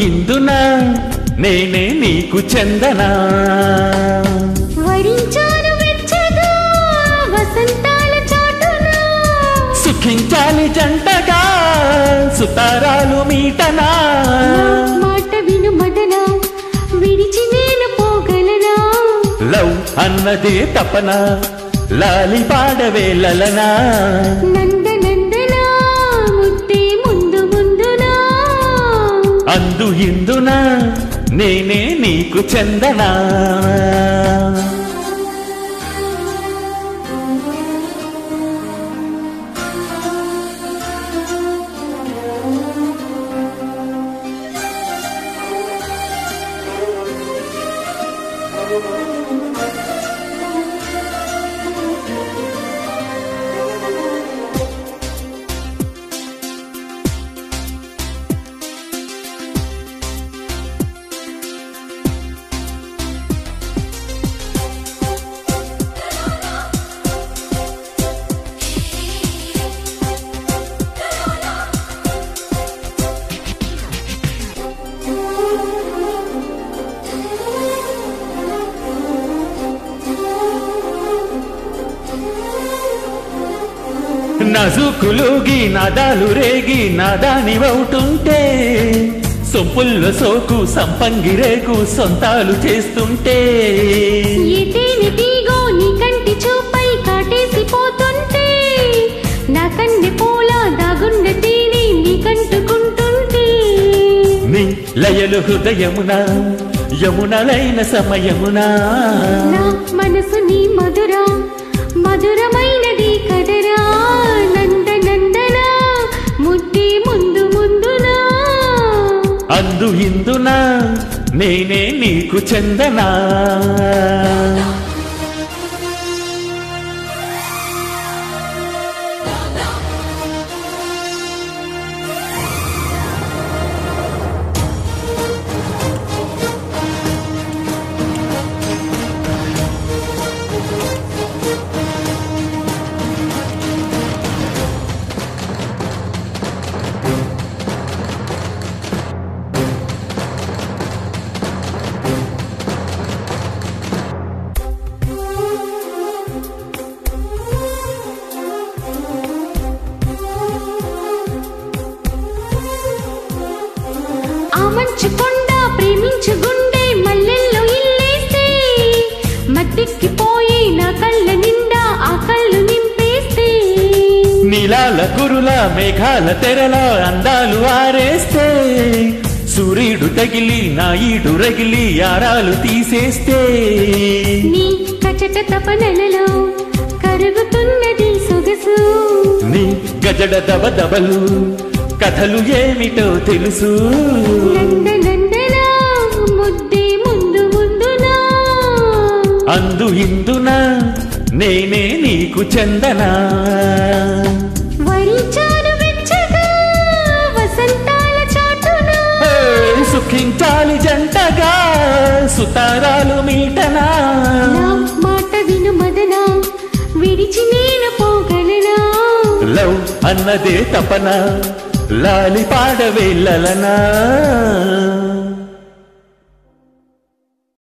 ఇందునా నేనే నీకు చందనా వరించాను వెచ్చగా వసంతాల చాటున సుఖించాలి జంటగా సుతారాలు మీటనా మాట విను మదన విడిచి నేను పోగలనా లవ్ అన్నదే తపన లాలి పాడవే లలనా నందనందనా ముద్దే ముందు ముందునా అందు ఇందునా నేనే నీకు చందనా నజుకులుగి నాదాలు రేగి నాదానివవుతుంటే సొంపుల్లో సోకు సంపంగి రేగు సొంతాలు చేస్తుంటే ఎటేని తీగో నీ కంటి చూపై కాటేసి పోతుంటే నా కన్నె పూల దాగున్న తీని నీ కంటుకుంటుంటే నీ లయలు హృదయమున యమునలైన సమయమునా నా మనసు నీ మధుర మధురమైనది కదరా నందనందనా ముద్దే ముందు ముందునా అందు ఇందునా నేనే నీకు చందనా ఆమంచుకొండ ప్రేమించు గుండె మల్లెల్లో ఇల్లేస్తే మత్తెక్కిపోయి నా కళ్ళ నిండా ఆ కళ్ళు నింపేస్తే నీలాల కురుల మేఘాల తెరల అందాలు ఆరేస్తే సూర్యుడు తగిలి నా ఈడు రగిలి యారాలు తీసేస్తే నీ కచట తపనలలో కరుగుతున్నది సొగసు నీ గజడ దబదబలు కథలు ఏమిటో తెలుసు నందనందనా ముద్దే ముందు ముందునా అందు ఇందునా నేనే నీకు చందనా వరించాను వెచ్చగా వసంతాల చాటున సుఖించాలి జంటగా సుతారాలు మీటనా నా మాట విను మదన విడిచి నేను పోగలనా లవ్ అన్నదే తపన లాలి పాడవే లలనా